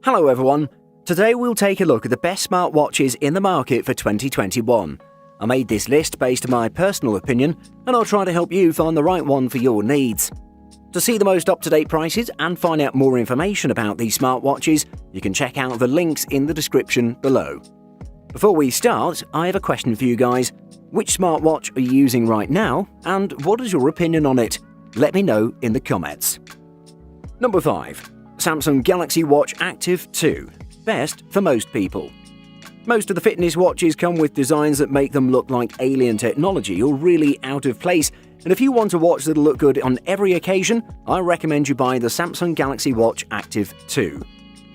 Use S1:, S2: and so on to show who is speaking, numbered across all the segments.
S1: Hello everyone, today we'll take a look at the best smartwatches in the market for 2021. I made this list based on my personal opinion, and I'll try to help you find the right one for your needs. To see the most up-to-date prices and find out more information about these smartwatches, you can check out the links in the description below. Before we start, I have a question for you guys. Which smartwatch are you using right now, and what is your opinion on it? Let me know in the comments. Number 5. Samsung Galaxy Watch Active 2. Best for most people. Most of the fitness watches come with designs that make them look like alien technology or really out of place, and if you want a watch that'll look good on every occasion, I recommend you buy the Samsung Galaxy Watch Active 2.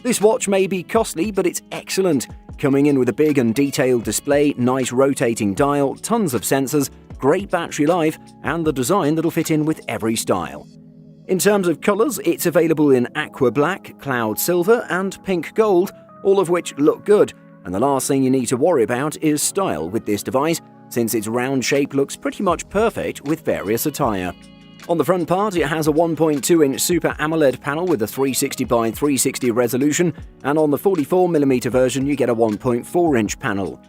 S1: This watch may be costly, but it's excellent, coming in with a big and detailed display, nice rotating dial, tons of sensors, great battery life, and the design that'll fit in with every style. In terms of colours, it's available in aqua black, cloud silver, and pink gold, all of which look good, and the last thing you need to worry about is style with this device, since its round shape looks pretty much perfect with various attire. On the front part, it has a 1.2-inch Super AMOLED panel with a 360 by 360 resolution, and on the 44mm version you get a 1.4-inch panel.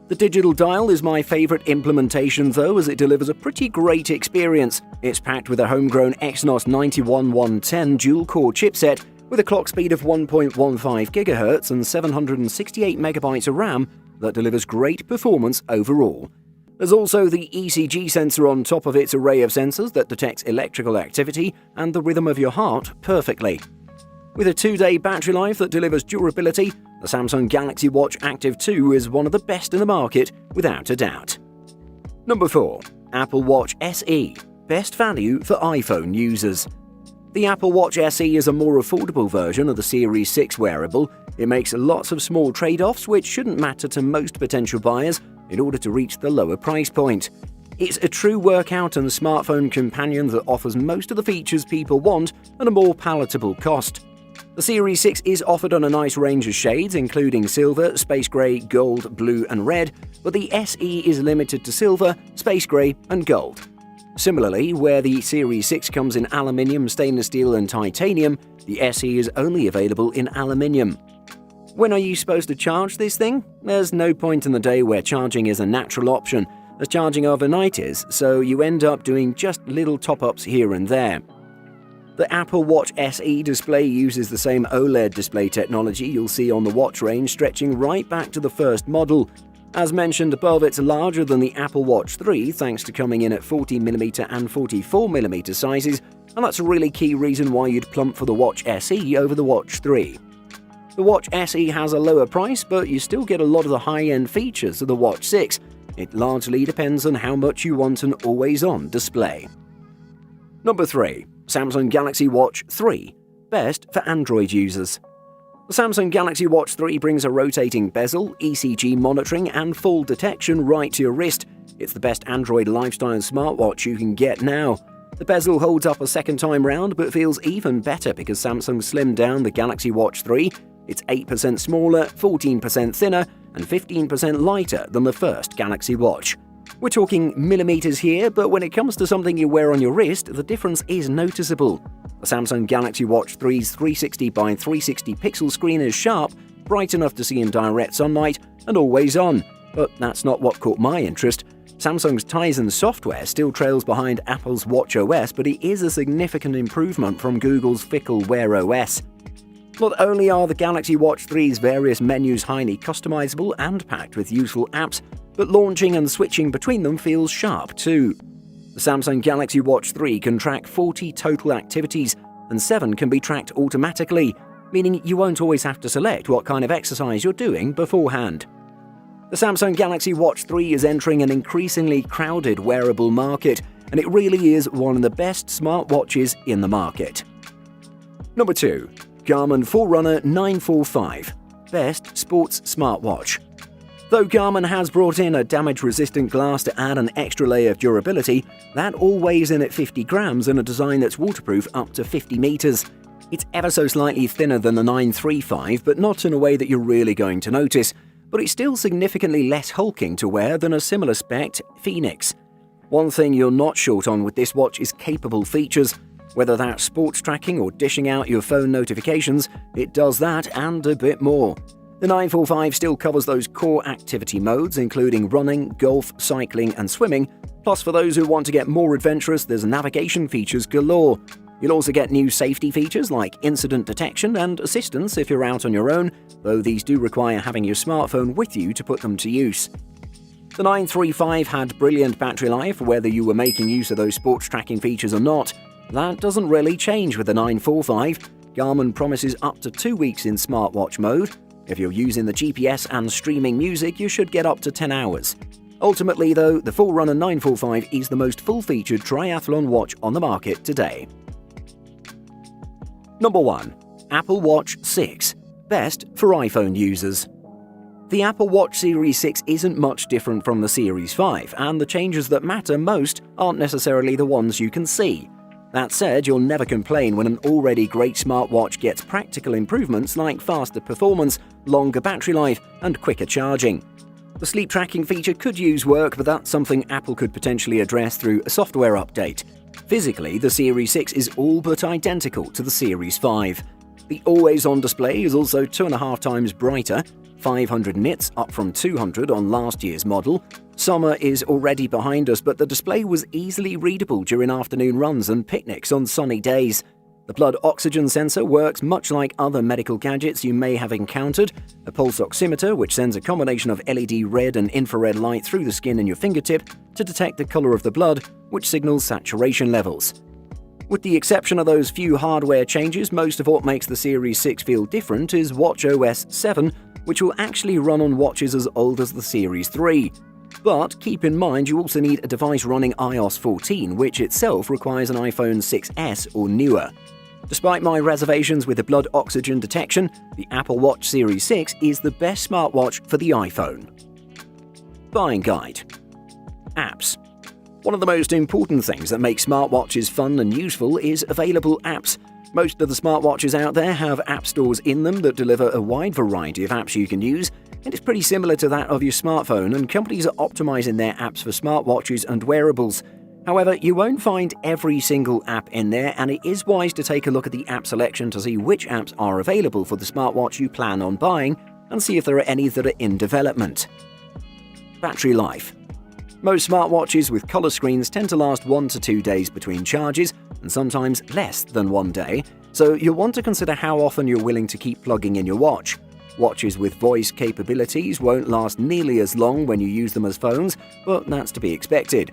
S1: The digital dial is my favourite implementation though, as it delivers a pretty great experience. It's packed with a homegrown Exynos 91110 dual-core chipset with a clock speed of 1.15 GHz and 768 MB of RAM that delivers great performance overall. There's also the ECG sensor on top of its array of sensors that detects electrical activity and the rhythm of your heart perfectly. With a 2-day battery life that delivers durability, the Samsung Galaxy Watch Active 2 is one of the best in the market, without a doubt. Number 4. Apple Watch SE. Best value for iPhone users. The Apple Watch SE is a more affordable version of the Series 6 wearable. It makes lots of small trade-offs which shouldn't matter to most potential buyers in order to reach the lower price point. It's a true workout and smartphone companion that offers most of the features people want at a more palatable cost. The Series 6 is offered on a nice range of shades, including silver, space grey, gold, blue and red, but the SE is limited to silver, space grey and gold. Similarly, where the Series 6 comes in aluminium, stainless steel and titanium, the SE is only available in aluminium. When are you supposed to charge this thing? There's no point in the day where charging is a natural option, as charging overnight is, so you end up doing just little top-ups here and there. The Apple Watch SE display uses the same OLED display technology you'll see on the watch range, stretching right back to the first model. As mentioned above, it's larger than the Apple Watch 3 thanks to coming in at 40mm and 44mm sizes, and that's a really key reason why you'd plump for the Watch SE over the Watch 3. The Watch SE has a lower price, but you still get a lot of the high-end features of the Watch 6. It largely depends on how much you want an always-on display. Number 3. Samsung Galaxy Watch 3. Best for Android users. The Samsung Galaxy Watch 3 brings a rotating bezel, ECG monitoring and fall detection right to your wrist. It's the best Android lifestyle smartwatch you can get now. The bezel holds up a second time round but feels even better because Samsung slimmed down the Galaxy Watch 3. It's 8% smaller, 14% thinner and 15% lighter than the first Galaxy Watch. We're talking millimeters here, but when it comes to something you wear on your wrist, the difference is noticeable. The Samsung Galaxy Watch 3's 360 by 360 pixel screen is sharp, bright enough to see in direct sunlight, and always on. But that's not what caught my interest. Samsung's Tizen software still trails behind Apple's watchOS, but it is a significant improvement from Google's fickle Wear OS. Not only are the Galaxy Watch 3's various menus highly customizable and packed with useful apps, but launching and switching between them feels sharp too. The Samsung Galaxy Watch 3 can track 40 total activities, and 7 can be tracked automatically, meaning you won't always have to select what kind of exercise you're doing beforehand. The Samsung Galaxy Watch 3 is entering an increasingly crowded wearable market, and it really is one of the best smartwatches in the market. Number 2. Garmin Forerunner 945. Best sports smartwatch. Though Garmin has brought in a damage-resistant glass to add an extra layer of durability, that all weighs in at 50 grams in a design that's waterproof up to 50 meters. It's ever so slightly thinner than the 935, but not in a way that you're really going to notice, but it's still significantly less hulking to wear than a similar spec Phoenix. One thing you're not short on with this watch is capable features. Whether that's sports tracking or dishing out your phone notifications, it does that and a bit more. The 945 still covers those core activity modes, including running, golf, cycling, and swimming. Plus, for those who want to get more adventurous, there's navigation features galore. You'll also get new safety features like incident detection and assistance if you're out on your own, though these do require having your smartphone with you to put them to use. The 935 had brilliant battery life, whether you were making use of those sports tracking features or not. That doesn't really change with the 945. Garmin promises up to 2 weeks in smartwatch mode. If you're using the GPS and streaming music, you should get up to 10 hours. Ultimately, though, the Forerunner 945 is the most full-featured triathlon watch on the market today. Number 1. Apple Watch 6. Best for iPhone users. The Apple Watch Series 6 isn't much different from the Series 5, and the changes that matter most aren't necessarily the ones you can see. That said, you'll never complain when an already great smartwatch gets practical improvements like faster performance, longer battery life, and quicker charging. The sleep tracking feature could use work, but that's something Apple could potentially address through a software update. Physically, the Series 6 is all but identical to the Series 5. The always-on display is also 2.5 times brighter, 500 nits up from 200 on last year's model. Summer is already behind us, but the display was easily readable during afternoon runs and picnics on sunny days. The blood oxygen sensor works much like other medical gadgets you may have encountered. A pulse oximeter, which sends a combination of LED red and infrared light through the skin in your fingertip to detect the color of the blood, which signals saturation levels. With the exception of those few hardware changes, most of what makes the Series 6 feel different is watchOS 7, which will actually run on watches as old as the Series 3. But keep in mind you also need a device running iOS 14, which itself requires an iPhone 6S or newer. Despite my reservations with the blood oxygen detection, the Apple Watch Series 6 is the best smartwatch for the iPhone. Buying guide. Apps. One of the most important things that make smartwatches fun and useful is available apps. Most of the smartwatches out there have app stores in them that deliver a wide variety of apps you can use, and it's pretty similar to that of your smartphone, and companies are optimizing their apps for smartwatches and wearables. However, you won't find every single app in there, and it is wise to take a look at the app selection to see which apps are available for the smartwatch you plan on buying, and see if there are any that are in development. Battery life. Most smartwatches with color screens tend to last 1 to 2 days between charges, and sometimes less than 1 day, so you'll want to consider how often you're willing to keep plugging in your watch. Watches with voice capabilities won't last nearly as long when you use them as phones, but that's to be expected.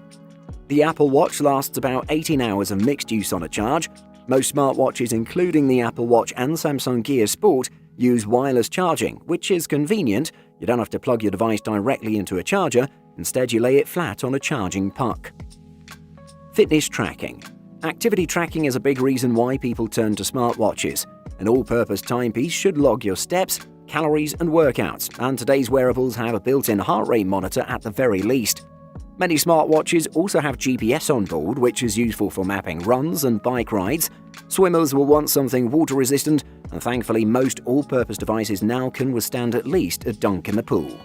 S1: The Apple Watch lasts about 18 hours of mixed use on a charge. Most smartwatches, including the Apple Watch and Samsung Gear Sport, use wireless charging, which is convenient. You don't have to plug your device directly into a charger. Instead, you lay it flat on a charging puck. Fitness tracking. Activity tracking is a big reason why people turn to smartwatches. An all-purpose timepiece should log your steps, calories, and workouts, and today's wearables have a built-in heart rate monitor at the very least. Many smartwatches also have GPS on board, which is useful for mapping runs and bike rides. Swimmers will want something water-resistant, and thankfully most all-purpose devices now can withstand at least a dunk in the pool.